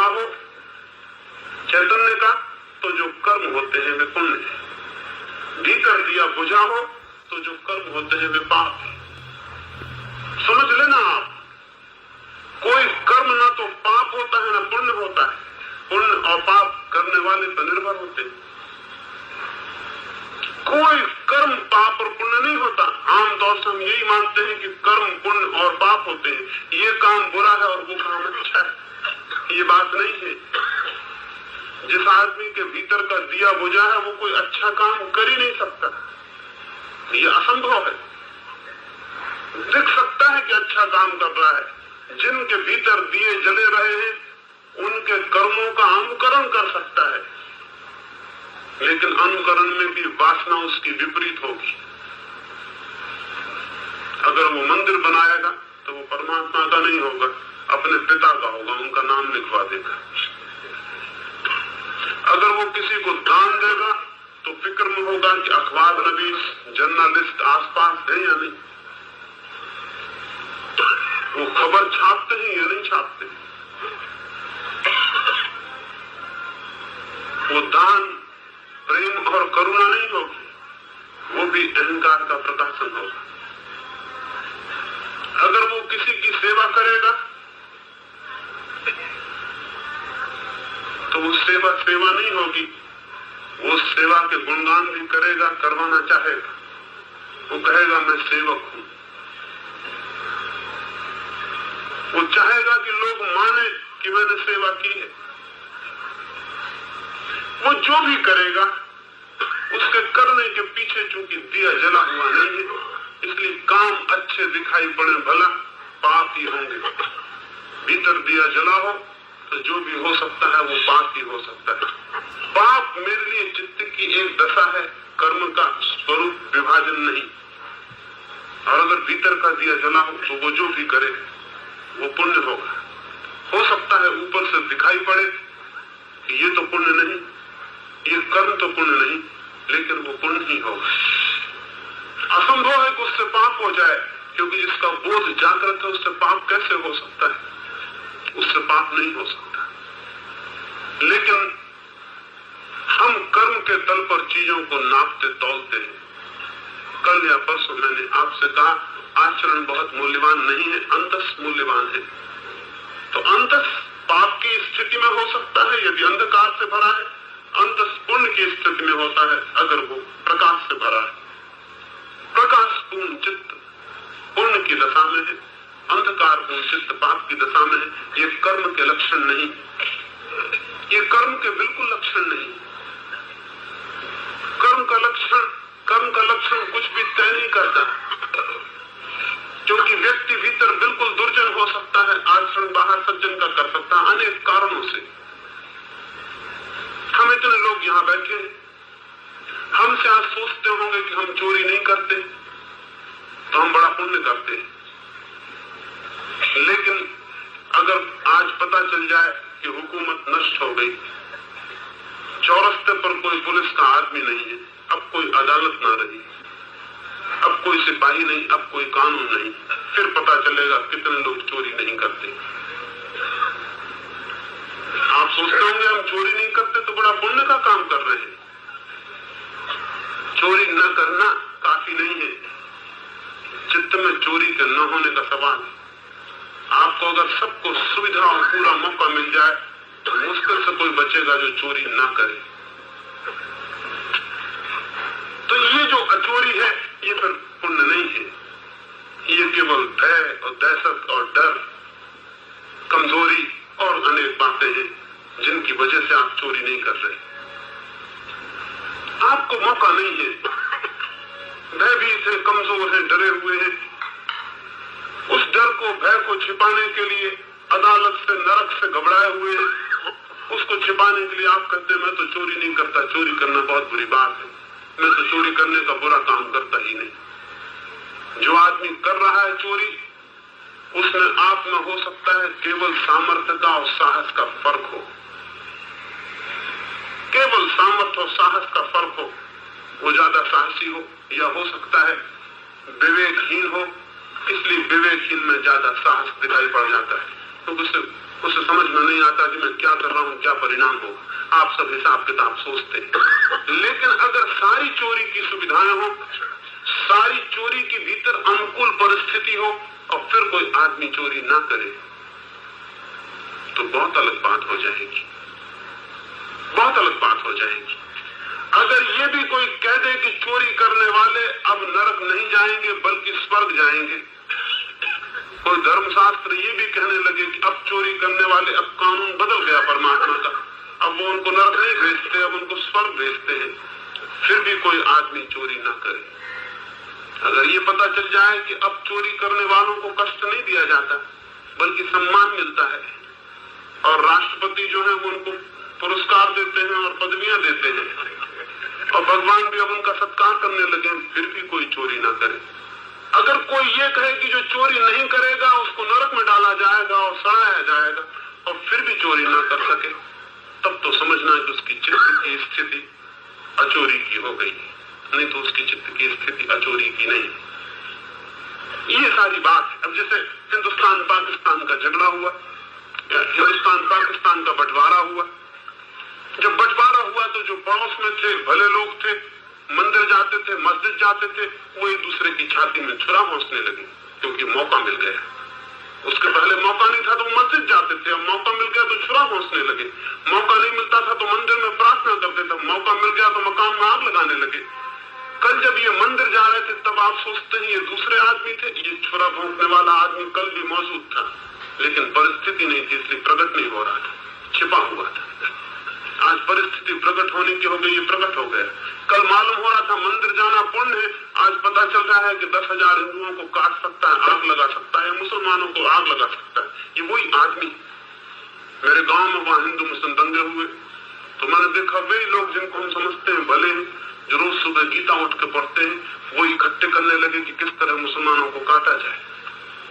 हो चैतन्य का, तो जो कर्म होते हैं वे पुण्य है। भीतर दिया बुझा हो तो जो कर्म होते हैं वे पाप है। समझ लेना आप, कोई कर्म ना तो पाप होता है ना पुण्य होता है। पुण्य और पाप करने वाले पर निर्भर होते हैं। कोई कर्म पाप और पुण्य नहीं होता। आमतौर से हम यही मानते हैं कि कर्म पुण्य और पाप होते हैं, ये काम बुरा है और वो काम अच्छा है। ये बात नहीं है। जिस आदमी के भीतर का दिया बुझा है वो कोई अच्छा काम कर ही नहीं सकता, ये असंभव है। दिख सकता है कि अच्छा काम कर रहा है। जिनके भीतर दिए जले रहे हैं उनके कर्मों का अनुकरण कर सकता है, लेकिन अनुकरण में भी वासना उसकी विपरीत होगी। अगर वो मंदिर बनाएगा तो वो परमात्मा का नहीं होगा, अपने पिता का होगा, उनका नाम लिखवा देगा। अगर वो किसी को दान देगा तो फिक्र में होगा कि अखबार नवीस जर्नलिस्ट आसपास है या नहीं, वो खबर छापते हैं या नहीं छापते। वो दान प्रेम और करुणा नहीं होगी, वो भी अहंकार का प्रकाशन होगा। अगर वो किसी की सेवा करेगा तो वो सेवा सेवा नहीं होगी, वो सेवा के गुणगान भी करेगा, करवाना चाहेगा। वो कहेगा मैं सेवक हूं। वो चाहेगा कि लोग माने कि मैंने सेवा की है। वो जो भी करेगा उसके करने के पीछे चूंकि दिया जला हुआ नहीं है, इसलिए काम अच्छे दिखाई पड़े भला पाप ही होंगे। भीतर दिया जला हो तो जो भी हो सकता है वो पाप ही हो सकता है। पाप मेरे लिए चित्त की एक दशा है, कर्म का स्वरूप विभाजन नहीं। और अगर भीतर का दिया जला हो तो वो जो भी करे वो पुण्य होगा। हो सकता है ऊपर से दिखाई पड़े कि ये तो पुण्य नहीं, ये कर्म तो पुण्य नहीं, लेकिन वो पुण्य ही होगा। असंभव है कि उससे पाप हो जाए, क्योंकि जिसका बोध जागृत है उससे पाप कैसे हो सकता है? उससे पाप नहीं हो सकता। लेकिन हम कर्म के तल पर चीजों को नापते तौलते हैं। कल या परसों मैंने आपसे कहा आचरण बहुत मूल्यवान नहीं है, अंतस मूल्यवान है। तो अंतस पाप की स्थिति में हो सकता है यदि अंधकार से भरा है, अंतस पुण्य की स्थिति में होता है अगर वो प्रकाश से भरा है। प्रकाश पूर्ण चित्त पुण्य की दशा में है, अंधकार पूर्ण चित्त पाप की दशा में है। ये कर्म के लक्षण नहीं, ये कर्म के बिल्कुल लक्षण नहीं। कर्म का लक्षण कुछ भी तय नहीं करता, क्योंकि व्यक्ति भीतर बिल्कुल दुर्जन हो सकता है, आचरण बाहर सज्जन का कर सकता है अनेक कारणों से। हम इतने लोग यहाँ बैठे हैं, हमसे आज सोचते होंगे कि हम चोरी नहीं करते तो हम बड़ा पुण्य करते हैं। लेकिन अगर आज पता चल जाए कि हुकूमत नष्ट हो गई, चौरस्ते पर कोई पुलिस का आदमी नहीं है, अब कोई अदालत ना रही, अब कोई सिपाही नहीं, अब कोई कानून नहीं, फिर पता चलेगा कितने लोग चोरी नहीं करते। आप सोचते होंगे हम चोरी नहीं करते तो बड़ा पुण्य का काम कर रहे हैं। चोरी न करना काफी नहीं है, चित्त में चोरी के न होने का सवाल है। आपको अगर सबको सुविधा और पूरा मौका मिल जाए तो मुश्किल से कोई बचेगा जो चोरी ना करे। तो ये जो अचोरी है ये फिर पुण्य नहीं है, ये केवल भय और दहशत और डर, कमजोरी और अनेक बातें हैं जिनकी वजह से आप चोरी नहीं कर रहे। आपको मौका नहीं है, भयभीत है, कमजोर है, डरे हुए हैं। उस डर को, भय को छिपाने के लिए अदालत से, नरक से घबराए हुए हैं। उसको छिपाने के लिए आप कहते हैं मैं तो चोरी नहीं करता, चोरी करना बहुत बुरी बात है, मैं तो चोरी करने का बुरा काम करता ही नहीं। जो आदमी कर रहा है चोरी, उसमें आप में हो सकता है केवल सामर्थ्य का और साहस का फर्क हो, केवल सामर्थ्य और साहस का फर्क हो। वो ज्यादा साहसी हो, या हो सकता है विवेकहीन हो, इसलिए विवेकहीन में ज्यादा साहस दिखाई पड़ जाता है, तो उसे समझ में नहीं आता कि मैं क्या कर रहा हूं, क्या परिणाम होगा। आप सब हिसाब किताब सोचते हैं। लेकिन अगर सारी चोरी की सुविधाएं हो, सारी चोरी के भीतर अनुकूल परिस्थिति हो और फिर कोई आदमी चोरी ना करे तो बहुत अलग बात हो जाएगी, बहुत अलग बात हो जाएगी। अगर ये भी कोई कह दे कि चोरी करने वाले अब नरक नहीं जाएंगे बल्कि स्वर्ग जाएंगे, कोई धर्मशास्त्र ये भी कहने लगे कि अब चोरी करने वाले, अब कानून बदल गया परमात्मा का, अब वो उनको नरक नहीं भेजते, अब उनको स्वर्ग भेजते हैं, फिर भी कोई आदमी चोरी ना करे। अगर ये पता चल जाए कि अब चोरी करने वालों को कष्ट नहीं दिया जाता बल्कि सम्मान मिलता है और राष्ट्रपति जो है वो उनको पुरस्कार देते हैं और पदवियां देते हैं और भगवान भी अब उनका सत्कार करने लगे, फिर भी कोई चोरी ना करे। अगर कोई ये कहे कि जो चोरी नहीं करेगा उसको नरक में डाला जाएगा और सड़ाया जाएगा और फिर भी चोरी ना कर सके, तब तो समझना कि उसकी चित्त की स्थिति अचोरी की हो गई, नहीं तो उसकी चित्त की स्थिति अचोरी की नहीं। ये सारी बात है। अब जैसे हिंदुस्तान पाकिस्तान का झगड़ा हुआ, हिंदुस्तान पाकिस्तान का बंटवारा हुआ, जब बंटवारा हुआ तो जो पड़ोस में थे भले लोग थे, मंदिर जाते थे, मस्जिद जाते थे, वो एक दूसरे की छाती में छुरा घोंसने लगे क्योंकि मौका मिल गया। उसके पहले मौका नहीं था तो मस्जिद जाते थे, अब मौका मिल गया तो छुरा घोंसने लगे। मौका नहीं मिलता था तो मंदिर में प्रार्थना करते थे, मौका मिल गया तो मकान में आग लगाने लगे। कल जब ये मंदिर जा रहे थे तब आप सोचते हैं ये दूसरे आदमी थे, ये छुरा भोंकने वाला आदमी कल भी मौजूद था, लेकिन परिस्थिति नहीं थी इसलिए प्रकट नहीं हो रहा था, छिपा हुआ था। आज परिस्थिति प्रकट होने की हो गई, ये प्रकट हो गया। कल मालूम हो रहा था मंदिर जाना पुण्य है, आज पता चल रहा है कि 10,000 हिंदुओं को काट सकता है, आग लगा सकता है, मुसलमानों को आग लगा सकता है। ये वही आदमी। मेरे गांव में वहां हिंदू मुस्लिम दंगे हुए तो मैंने देखा वही लोग जिनको हम समझते हैं भले हैं, जो रोज सुबह गीता उठ के पढ़ते हैं, वो इकट्ठे करने लगे कि किस तरह मुसलमानों को काटा जाए।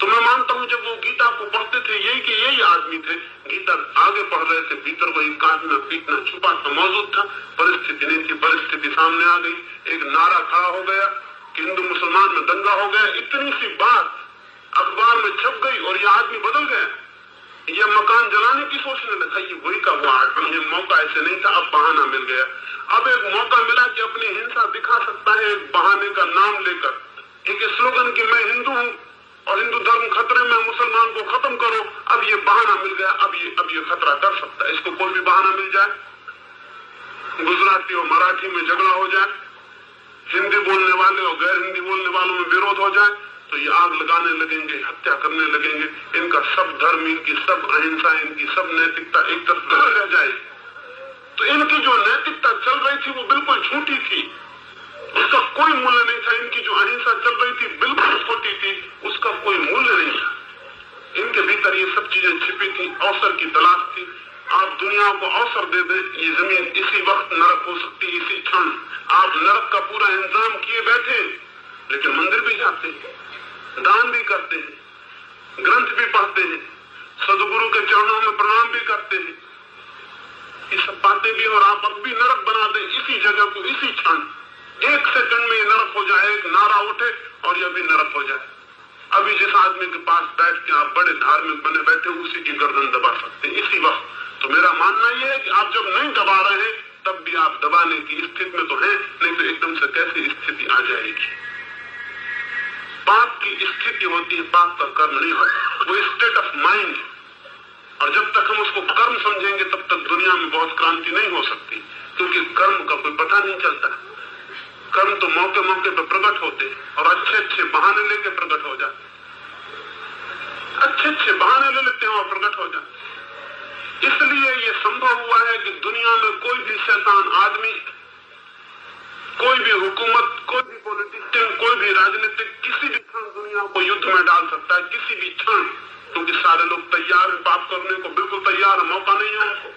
तो मैं मानता हूं जब वो गीता को पढ़ते थे यही आदमी थे, गीता आगे पढ़ रहे थे, भीतर वही काटना पीटना छुपा था मौजूद था। परिस्थिति नहीं थी, परिस्थिति सामने आ गई, एक नारा खड़ा हो गया कि हिंदू मुसलमान में दंगा हो गया। इतनी सी बात अखबार में छप गई और ये आदमी बदल गया, ये मकान जलाने की सोचने लगा। ये वही का वो आदमी है, मौका ऐसे नहीं था, अब बहाना मिल गया। अब एक मौका मिला कि अपनी हिंसा दिखा सकता है एक बहाने का नाम लेकर, एक स्लोगन कि मैं हिंदू हूं और हिंदू धर्म खतरे में, मुसलमान को खत्म करो। अब ये बहाना मिल गया, अब ये खतरा कर सकता है। इसको कोई भी बहाना मिल जाए, गुजराती और मराठी में झगड़ा हो जाए, हिंदी बोलने वाले और गैर हिंदी बोलने वालों में विरोध हो जाए, तो ये आग लगाने लगेंगे, हत्या करने लगेंगे। इनका सब धर्म, इनकी सब अहिंसा, इनकी सब नैतिकता एक तरफ रह जाएगी। तो इनकी जो नैतिकता चल रही थी वो बिल्कुल झूठी थी, उसका कोई मूल्य नहीं था। इनकी जो अहिंसा चल रही थी बिल्कुल खोटी थी, उसका कोई मूल्य नहीं था। इनके भीतर ये सब चीजें छिपी थी, अवसर की तलाश थी। आप दुनिया को अवसर दे दे, ये जमीन इसी वक्त नरक हो सकती, इसी क्षण। आप नरक का पूरा इंतजाम किए बैठे, लेकिन मंदिर भी जाते हैं, दान भी करते हैं, ग्रंथ भी पढ़ते हैं, सदगुरु के चरणों में प्रणाम भी करते हैं, ये सब बातें भी, और आप अब भी नरक बना दे इसी जगह को, इसी क्षण। एक सेकंड में ये नरक हो जाए, एक नारा उठे और यह भी नरक हो जाए। अभी जिस आदमी के पास बैठ के आप बड़े धार्मिक बने बैठे, उसी की गर्दन दबा सकते हैं इसी वक्त। तो मेरा मानना यह है कि आप जब नहीं दबा रहे हैं तब भी आप दबाने की स्थिति में तो हैं, नहीं तो एकदम से कैसी स्थिति आ जाएगी। पाप की स्थिति होती है, पाप का कर्म नहीं होता, वो स्टेट ऑफ माइंड है। और जब तक हम उसको कर्म समझेंगे तब तक दुनिया में बहुत क्रांति नहीं हो सकती, क्योंकि कर्म का कोई पता नहीं चलता। कर्म तो मौके मौके पर प्रकट होते और अच्छे अच्छे बहाने लेके प्रकट हो जाते, अच्छे अच्छे बहाने ले लेते हैं और प्रकट हो जाते। इसलिए ये संभव हुआ है कि दुनिया में कोई भी शैतान आदमी, कोई भी हुकूमत, कोई भी पॉलिटिशियन, कोई भी राजनीतिक किसी भी क्षण दुनिया को युद्ध में डाल सकता है, किसी भी क्षण, क्योंकि सारे लोग तैयार हैं पाप करने को, बिल्कुल तैयार है, मौका नहीं है उनको।